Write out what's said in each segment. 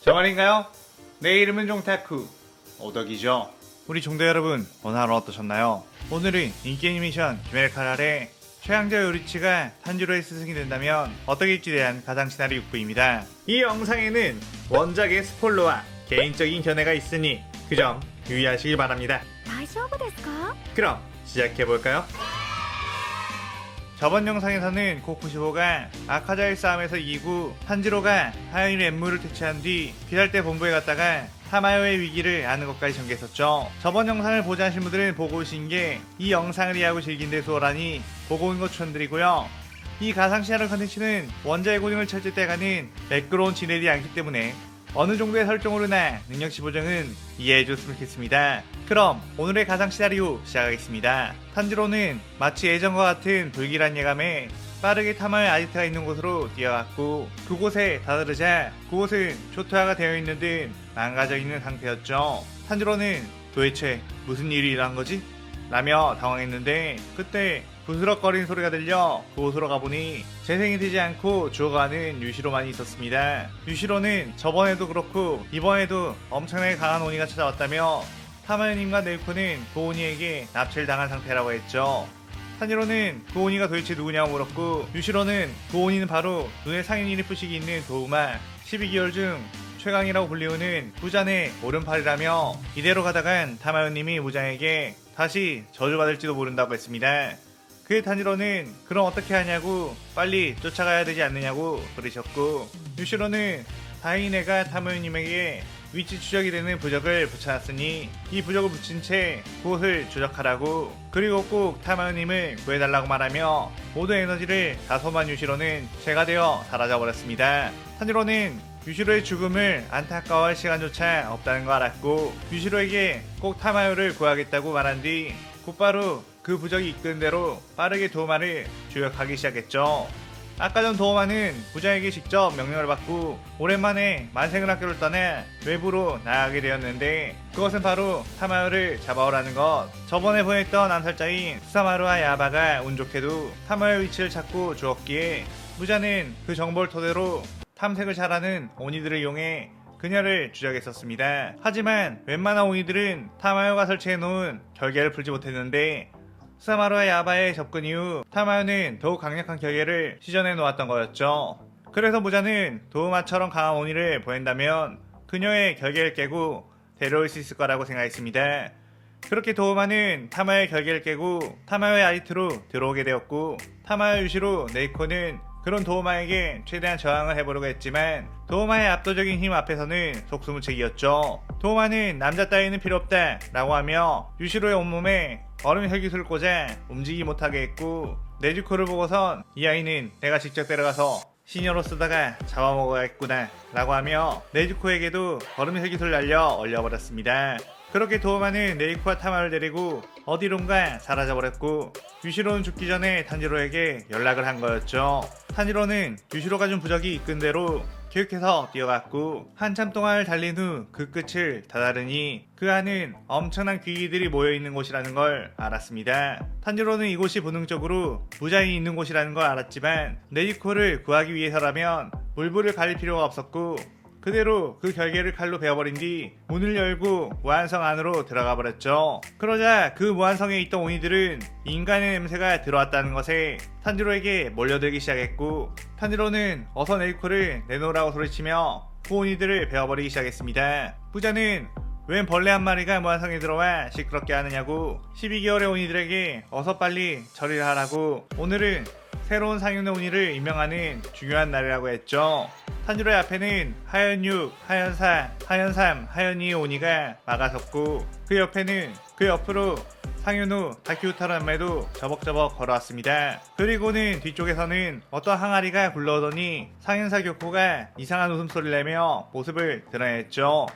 정말인가요? 내 이름은 종타쿠 오덕이죠. 우리 종대 여러분, 오늘 하루 어떠셨나요? 오늘은 인기 애니메이션 키메라카랄의 최강자 요리치가 탄지로의 스승이 된다면 어떻게일지에 대한 가상 시나리오 6부입니다. 이 영상에는 원작의 스포일러와 개인적인 견해가 있으니 그 점 유의하시길 바랍니다. 大丈夫ですか? 그럼 시작해볼까요? 저번 영상에서는 고쿠시보가 아카자의 싸움에서 이기고 탄지로가 하연이 엠무를 퇴치한 뒤 비살대 본부에 갔다가 타마요의 위기를 아는 것까지 전개했었죠. 저번 영상을 보지 않으신 분들은 보고 오신 게 이 영상을 이해하고 즐긴 데 수월하니 보고 온 거 추천드리고요. 이 가상 시나리오 컨텐츠는 원작의 고증을 찾을 때 가는 매끄러운 진행이 않기 때문에 어느 정도의 설정으로나 능력치 보정은 이해해줬으면 좋겠습니다. 그럼 오늘의 가상 시나리오 시작하겠습니다. 탄지로는 마치 예전과 같은 불길한 예감에 빠르게 타마의 아지트가 있는 곳으로 뛰어갔고 그곳에 다다르자 그곳은 초토화가 되어 있는 듯 망가져 있는 상태였죠. 탄지로는 도대체 무슨 일이 일어난 거지? 라며 당황했는데 그때 부스럭거리는 소리가 들려 그곳으로 가보니 재생이 되지 않고 죽어가는 유시로만 있었습니다. 유시로는 저번에도 그렇고 이번에도 엄청나게 강한 오니가 찾아왔다며 타마요님과 네이코는 그 오니에게 납치를 당한 상태라고 했죠. 탄지로는 그 오니가 도대체 누구냐고 물었고 유시로는 그 오니는 바로 눈에 상인인의 표식이 있는 도우마 12개월 중 최강이라고 불리우는 무잔의 오른팔이라며 이대로 가다간 타마요님이 무잔에게 다시 저주받을지도 모른다고 했습니다. 그의 탄지로는 그럼 어떻게 하냐고 빨리 쫓아가야 되지 않느냐고 그러셨고 유시로는 다행히 내가 타마요님에게 위치 추적이 되는 부적을 붙여놨으니 이 부적을 붙인 채 그곳을 조작하라고 그리고 꼭 타마요님을 구해달라고 말하며 모든 에너지를 다 소모한 유시로는 죄가 되어 사라져버렸습니다. 탄지로는 유시로의 죽음을 안타까워할 시간조차 없다는 걸 알았고 유시로에게 꼭 타마요를 구하겠다고 말한 뒤 곧바로 그 부적이 이끄는 대로 빠르게 도우마를 조력하기 시작했죠. 아까 전 도우마는 부자에게 직접 명령을 받고 오랜만에 만생을 학교를 떠나 외부로 나가게 되었는데 그것은 바로 타마요를 잡아오라는 것. 저번에 보냈던 암살자인 수사마루와 야바가 운 좋게도 타마요의 위치를 찾고 주었기에 부자는 그 정보를 토대로 탐색을 잘하는 오니들을 이용해 그녀를 추적했었습니다. 하지만 웬만한 오니들은 타마요가 설치해놓은 결계를 풀지 못했는데 수사마루와 야바의 접근 이후 타마요는 더욱 강력한 결계를 시전해 놓았던 거였죠. 그래서 무자는 도우마처럼 강한 오니를 보낸다면 그녀의 결계를 깨고 데려올 수 있을 거라고 생각했습니다. 그렇게 도우마는 타마요의 결계를 깨고 타마요의 아지트로 들어오게 되었고 타마요 유시로 네이코는 그런 도우마에게 최대한 저항을 해보려고 했지만 도우마의 압도적인 힘 앞에서는 속수무책이었죠. 도우마는 남자 따위는 필요 없다 라고 하며 유시로의 온몸에 얼음 혈기술을 꽂아 움직이지 못하게 했고 네즈코를 보고선 이 아이는 내가 직접 데려가서 시녀로 쓰다가 잡아먹어야겠구나 라고 하며 네즈코에게도 얼음 혈기술을 날려 얼려버렸습니다. 그렇게 도우마는 네이코와 타마를 데리고 어디론가 사라져버렸고 유시로는 죽기 전에 탄지로에게 연락을 한 거였죠. 탄지로는 유시로가 준 부적이 이끈 대로 계획해서 뛰어갔고 한참 동안을 달린 후 그 끝을 다다르니 그 안은 엄청난 귀기들이 모여있는 곳이라는 걸 알았습니다. 탄지로는 이곳이 본능적으로 무자인이 있는 곳이라는 걸 알았지만 네이코를 구하기 위해서라면 물불을 가릴 필요가 없었고 그대로 그 결계를 칼로 베어버린 뒤 문을 열고 무한성 안으로 들어가 버렸죠. 그러자 그 무한성에 있던 오니들은 인간의 냄새가 들어왔다는 것에 탄지로에게 몰려들기 시작했고 탄지로는 어서 네이코를 내놓으라고 소리치며 그 오니들을 베어버리기 시작했습니다. 부자는 웬 벌레 한 마리가 무한성에 들어와 시끄럽게 하느냐고 12개월의 오니들에게 어서 빨리 처리를 하라고 오늘은 새로운 상윤의 오니를 임명하는 중요한 날이라고 했죠. 탄지로의 앞에는 하연 6, 하연 4, 하연 3, 하연 2의 오니가 막아섰고 그 옆에는 그 옆으로 상윤우, 다키우타라는 말도 저벅저벅 걸어왔습니다. 그리고는 뒤쪽에서는 어떤 항아리가 굴러오더니 상윤사 교코가 이상한 웃음소리를 내며 모습을 드러냈죠.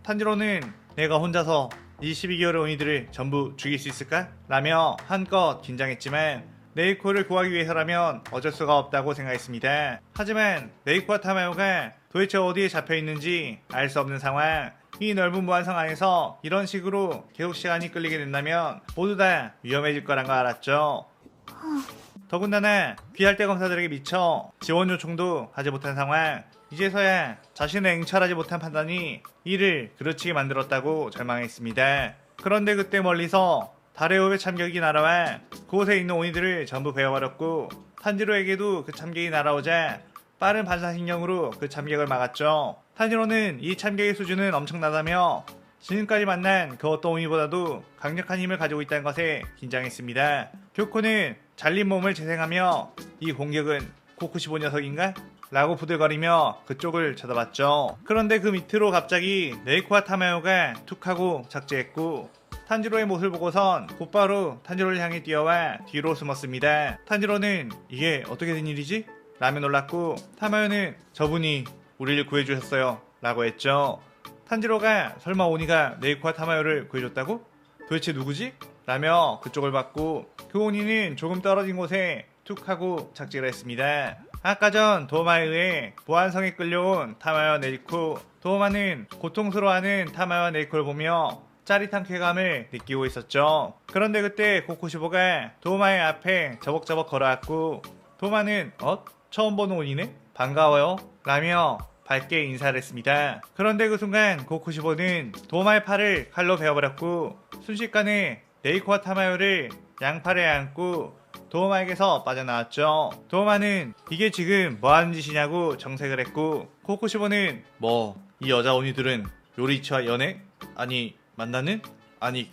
탄지로는 내가 혼자서 이 12개월의 오니들을 전부 죽일 수 있을까? 라며 한껏 긴장했지만 네이코를 구하기 위해서라면 어쩔 수가 없다고 생각했습니다. 하지만 네이코와 타마요가 도대체 어디에 잡혀있는지 알 수 없는 상황. 이 넓은 무한성 안에서 이런 식으로 계속 시간이 끌리게 된다면 모두 다 위험해질 거란 걸 알았죠. 더군다나 귀할대 검사들에게 미쳐 지원 요청도 하지 못한 상황. 이제서야 자신의 eng찰하지 못한 판단이 이를 그르치게 만들었다고 절망했습니다. 그런데 그때 멀리서 달의 호흡의 참격이 날아와 그곳에 있는 오니들을 전부 베어버렸고 탄지로에게도 그 참격이 날아오자 빠른 반사신경으로 그 참격을 막았죠. 탄지로는 이 참격의 수준은 엄청나다며 지금까지 만난 그 어떤 오니보다도 강력한 힘을 가지고 있다는 것에 긴장했습니다. 교코는 잘린 몸을 재생하며 이 공격은 코쿠시보 녀석인가? 라고 부들거리며 그쪽을 쳐다봤죠. 그런데 그 밑으로 갑자기 네이코와 타마요가 툭 하고 착지했고 탄지로의 모습을 보고선 곧바로 탄지로를 향해 뛰어와 뒤로 숨었습니다. 탄지로는 이게 어떻게 된 일이지? 라며 놀랐고 타마요는 저분이 우리를 구해주셨어요 라고 했죠. 탄지로가 설마 오니가 네이코와 타마요를 구해줬다고? 도대체 누구지? 라며 그쪽을 봤고 그 오니는 조금 떨어진 곳에 툭 하고 착지를 했습니다. 아까 전 도마에 의해 보안성에 끌려온 타마와 네이코, 도마는 고통스러워하는 타마와 네이코를 보며 짜릿한 쾌감을 느끼고 있었죠. 그런데 그때 코쿠시보가 도마의 앞에 저벅저벅 걸어왔고 도마는 처음 보는 오니네? 반가워요 라며 밝게 인사를 했습니다. 그런데 그 순간 코쿠시보는 도마의 팔을 칼로 베어버렸고 순식간에 네이코와 타마요를 양팔에 안고 도마에게서 빠져나왔죠. 도마는 이게 지금 뭐하는 짓이냐고 정색을 했고 코쿠시보는 이 여자 오니들은 요리치와 연애? 아니 만나는? 아니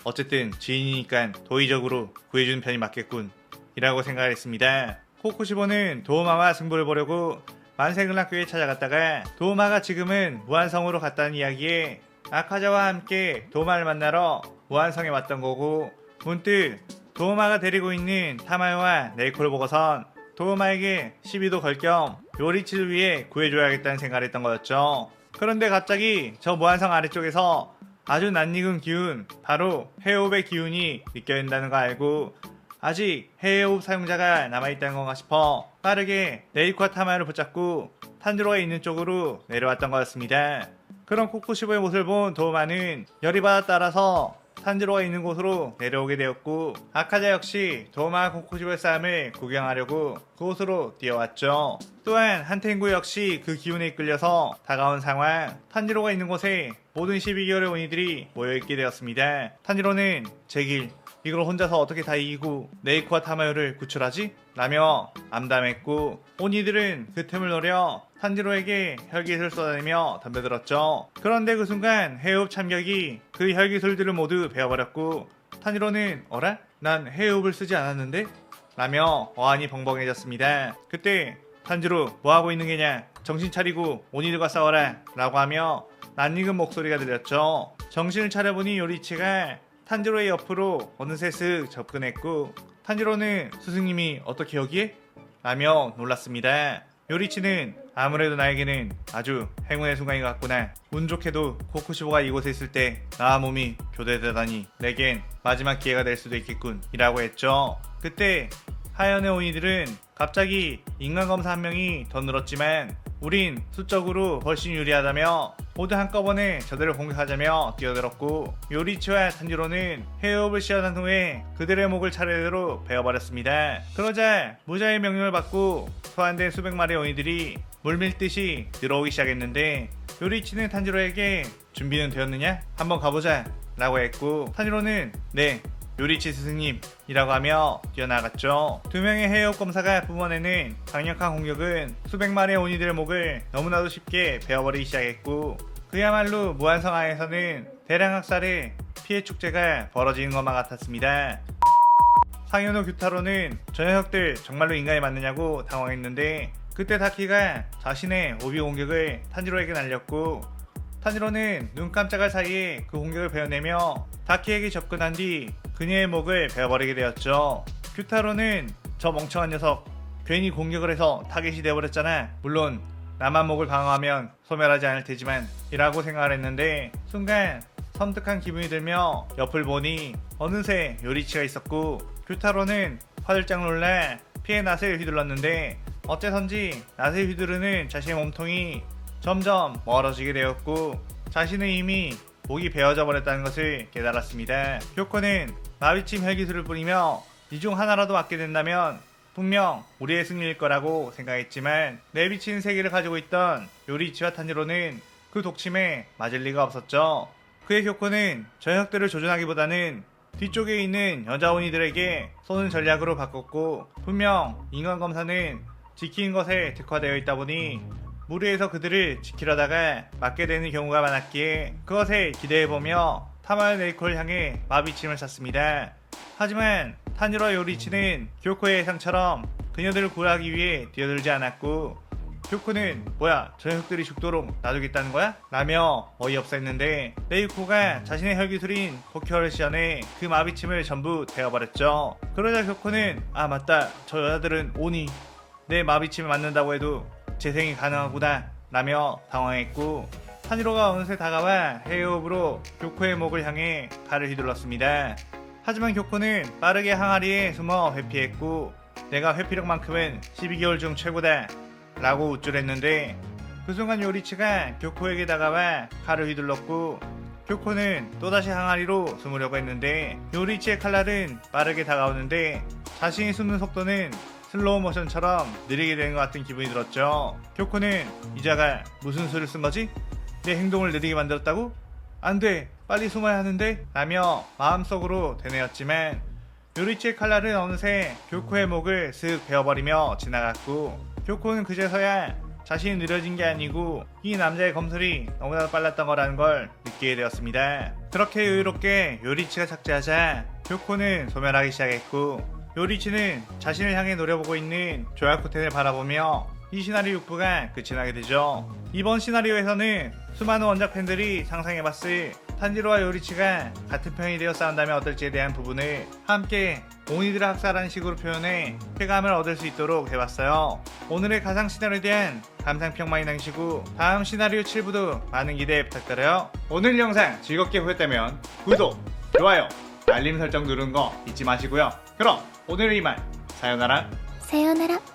어쨌든 지인이니까 도의적으로 구해주는 편이 맞겠군 이라고 생각을 했습니다. 코쿠시보는 도마와 승부를 보려고 만세근락교에 찾아갔다가 도마가 지금은 무한성으로 갔다는 이야기에 아카자와 함께 도마를 만나러 무한성에 왔던 거고 문득 도마가 데리고 있는 타마요와 네이코를 보고선 도마에게 시비도 걸 겸 요리치를 위해 구해줘야겠다는 생각을 했던 거였죠. 그런데 갑자기 저 무한성 아래쪽에서 아주 낯익은 기운, 바로 해호흡의 기운이 느껴진다는 거 알고 아직 해호흡 사용자가 남아있다는 건가 싶어 빠르게 네이코와 타마요를 붙잡고 탄지로가 있는 쪽으로 내려왔던 거였습니다. 그런 코쿠시보의 모습을 본 도마는 열이 받아 따라서 탄지로가 있는 곳으로 내려오게 되었고 아카자 역시 도마와 코쿠시보의 싸움을 구경하려고 그곳으로 뛰어왔죠. 또한 한텐구 역시 그 기운에 이끌려서 다가온 상황, 탄지로가 있는 곳에 모든 12개월의 오니들이 모여있게 되었습니다. 탄지로는 제길 이걸 혼자서 어떻게 다 이기고 네이코와 타마요를 구출하지? 라며 암담했고 오니들은 그 틈을 노려 탄지로에게 혈기술 쏟아내며 덤벼들었죠. 그런데 그 순간 해흡 참격이 그 혈기술들을 모두 베어버렸고 탄지로는 어라? 난 해흡을 쓰지 않았는데? 라며 어안이 벙벙해졌습니다. 그때 탄지로 뭐하고 있는 게냐? 정신 차리고 오니들과 싸워라 라고 하며 낯익은 목소리가 들렸죠. 정신을 차려보니 요리치가 탄지로의 옆으로 어느새 슥 접근했고 탄지로는 스승님이 어떻게 여기에? 라며 놀랐습니다. 요리치는 아무래도 나에게는 아주 행운의 순간이 같구나. 운 좋게도 코쿠시보가 이곳에 있을 때 나와 몸이 교대되다니 내겐 마지막 기회가 될 수도 있겠군 이라고 했죠. 그때 하연의 오니들은 갑자기 인간검사 한 명이 더 늘었지만 우린 수적으로 훨씬 유리하다며 모두 한꺼번에 저들을 공격하자며 뛰어들었고 요리치와 탄지로는 해협을 시연한 후에 그들의 목을 차례대로 베어버렸습니다. 그러자 무자의 명령을 받고 소환된 수백 마리의 오니들이 물밀듯이 들어오기 시작했는데 요리치는 탄지로에게 준비는 되었느냐? 한번 가보자 라고 했고 탄지로는 네 요리치 스승님 이라고 하며 뛰어나갔죠. 두 명의 해협 검사가 뿜어내는 강력한 공격은 수백 마리의 오니들의 목을 너무나도 쉽게 베어버리기 시작했고 그야말로 무한성 하에서는 대량 학살의 피해 축제가 벌어지는 것만 같았습니다. 상현호 규타로는 저 녀석들 정말로 인간이 맞느냐고 당황했는데 그때 다키가 자신의 오비 공격을 탄지로에게 날렸고 탄지로는 눈 깜짝할 사이에 그 공격을 베어내며 다키에게 접근한 뒤 그녀의 목을 베어버리게 되었죠. 규타로는 저 멍청한 녀석 괜히 공격을 해서 타겟이 되어버렸잖아. 물론 나만 목을 방어하면 소멸하지 않을 테지만 이라고 생각을 했는데 순간 섬뜩한 기분이 들며 옆을 보니 어느새 요리치가 있었고 규타로는 화들짝 놀라 피해 낫을 휘둘렀는데 어째선지 낫을 휘두르는 자신의 몸통이 점점 멀어지게 되었고 자신은 이미 목이 베어져 버렸다는 것을 깨달았습니다. 교코는 마비침 혈기술을 뿌리며 이 중 하나라도 맞게 된다면 분명 우리의 승리일 거라고 생각했지만 내비친 세계를 가지고 있던 요리치와 탄지로는 그 독침에 맞을 리가 없었죠. 그의 교코는 저녁들을 조준하기보다는 뒤쪽에 있는 여자 오니들에게 쏘는 전략으로 바꿨고, 분명 인간검사는 지키는 것에 특화되어 있다 보니 무리해서 그들을 지키려다가 맞게 되는 경우가 많았기에 그것에 기대해보며 타마요 네이코를 향해 마비침을 쐈습니다. 하지만 탄지로와 요리치는 교코의 예상처럼 그녀들을 구하기 위해 뛰어들지 않았고, 교코는 뭐야 저 녀석들이 죽도록 놔두겠다는 거야? 라며 어이없어 했는데 네이코가 자신의 혈기술인 포큐어를 시전해 그 마비침을 전부 대어버렸죠. 그러자 교코는 아 맞다 저 여자들은 오니 내 마비침을 맞는다고 해도 재생이 가능하구나 라며 당황했고, 탄지로가 어느새 다가와 헤어업으로 교코의 목을 향해 칼을 휘둘렀습니다. 하지만 교코는 빠르게 항아리에 숨어 회피했고 내가 회피력만큼은 12개월 중 최고다 라고 우쭐했는데, 그 순간 요리치가 교코에게 다가와 칼을 휘둘렀고 교코는 또다시 항아리로 숨으려고 했는데 요리치의 칼날은 빠르게 다가오는데 자신이 숨는 속도는 슬로우 모션처럼 느리게 되는 것 같은 기분이 들었죠. 교코는 이자가 무슨 수를 쓴 거지? 내 행동을 느리게 만들었다고? 안 돼! 빨리 숨어야 하는데? 라며 마음속으로 되뇌었지만 요리치의 칼날은 어느새 교코의 목을 슥 베어버리며 지나갔고, 교코는 그제서야 자신이 느려진 게 아니고 이 남자의 검술이 너무나도 빨랐던 거라는 걸 느끼게 되었습니다. 그렇게 여유롭게 요리치가 착지하자 교코는 소멸하기 시작했고, 요리치는 자신을 향해 노려보고 있는 조야코텐을 바라보며 이 시나리오 6부가 끝이 나게 되죠. 이번 시나리오에서는 수많은 원작 팬들이 상상해봤을 탄지로와 요리치가 같은 편이 되어 싸운다면 어떨지에 대한 부분을 함께 오니들을 학살하는 식으로 표현해 쾌감을 얻을 수 있도록 해봤어요. 오늘의 가상 시나리오에 대한 감상평 많이 남기시고 다음 시나리오 7부도 많은 기대 부탁드려요. 오늘 영상 즐겁게 보셨다면 구독, 좋아요, 알림 설정 누르는 거 잊지 마시고요. 그럼 오늘은 이만 사요나라.さようなら。